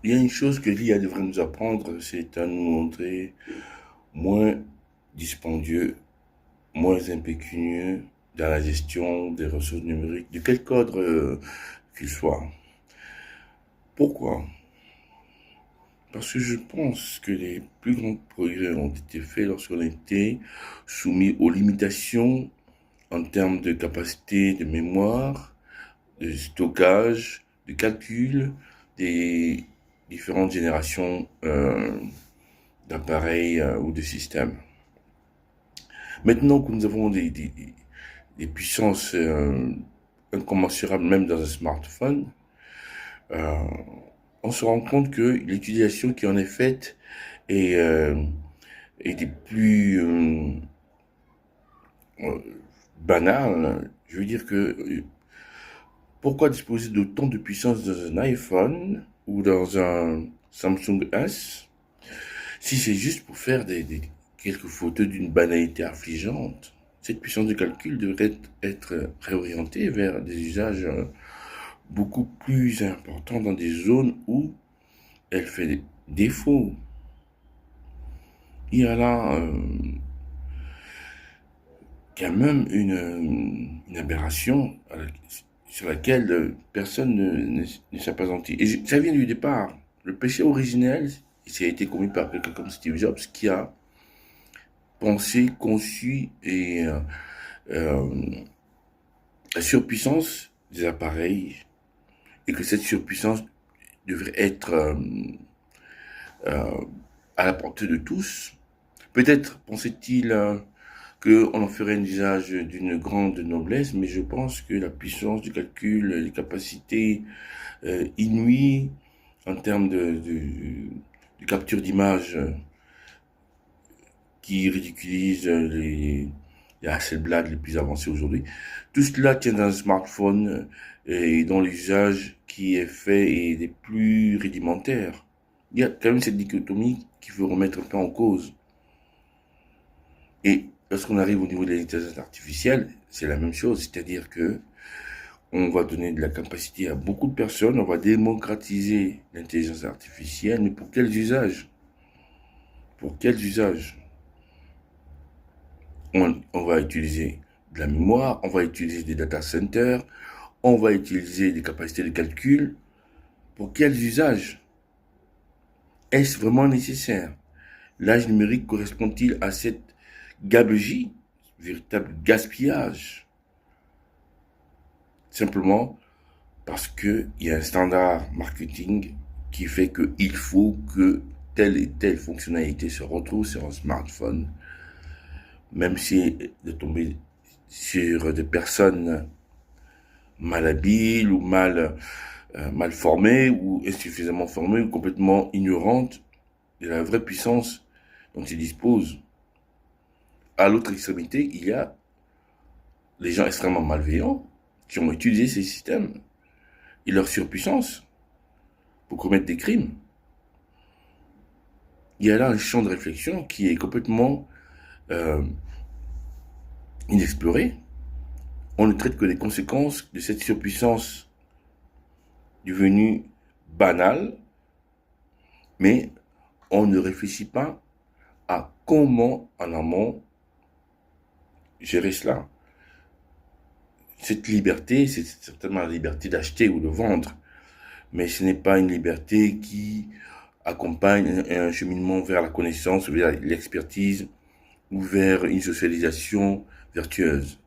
il y a une chose que l'IA devrait nous apprendre, c'est à nous montrer moins dispendieux, moins impécunieux dans la gestion des ressources numériques, de quel cadre qu'il soit. Pourquoi? Parce que je pense que les plus grands progrès ont été faits lorsqu'on a été soumis aux limitations en termes de capacité de mémoire, de stockage, de calcul des différentes générations d'appareils ou de systèmes. Maintenant que nous avons des puissances incommensurables même dans un smartphone, euh, on se rend compte que l'utilisation qui en est faite est, est des plus euh, banales. Je veux dire que pourquoi disposer d'autant de puissance dans un iPhone ou dans un Samsung S si c'est juste pour faire quelques photos d'une banalité affligeante? Cette puissance de calcul devrait être réorientée vers des usages beaucoup plus importants dans des zones où elle fait défaut. Il y a là quand même une aberration sur laquelle personne ne s'appesantit. Et ça vient du départ. Le péché originel, ça a été commis par quelqu'un comme Steve Jobs qui a pensé, conçu et euh, la surpuissance des appareils et que cette surpuissance devrait être euh, à la portée de tous. Peut-être pensait-il qu'on en ferait un usage d'une grande noblesse, mais je pense que la puissance du calcul, les capacités inouïes en termes de capture d'images qui ridiculisent les Hasselblad les plus avancés aujourd'hui, tout cela tient dans un smartphone et dont l'usage qui est fait est des plus rudimentaires. Il y a quand même cette dichotomie qu'il faut remettre un peu en cause. Et lorsqu'on arrive au niveau de l'intelligence artificielle, c'est la même chose, c'est-à-dire que on va donner de la capacité à beaucoup de personnes, on va démocratiser l'intelligence artificielle, mais pour quels usages? Pour quels usages? On va utiliser de la mémoire, on va utiliser des data centers, on va utiliser des capacités de calcul. Pour quels usages? Est-ce vraiment nécessaire? L'âge numérique correspond-il à cette gabegie, véritable gaspillage? Simplement parce qu'il y a un standard marketing qui fait qu'il faut que telle et telle fonctionnalité se retrouve sur un smartphone, même si de tomber sur des personnes mal habiles ou mal formées ou insuffisamment formées ou complètement ignorantes de la vraie puissance dont ils disposent. À l'autre extrémité, il y a les gens extrêmement malveillants qui ont utilisé ces systèmes et leur surpuissance pour commettre des crimes. Il y a là un champ de réflexion qui est complètement euh, inexploré. On ne traite que les conséquences de cette surpuissance devenue banale, mais on ne réfléchit pas à comment en amont gérer cela. Cette liberté, c'est certainement la liberté d'acheter ou de vendre, mais ce n'est pas une liberté qui accompagne un cheminement vers la connaissance, vers l'expertise ou vers une socialisation vertueuse.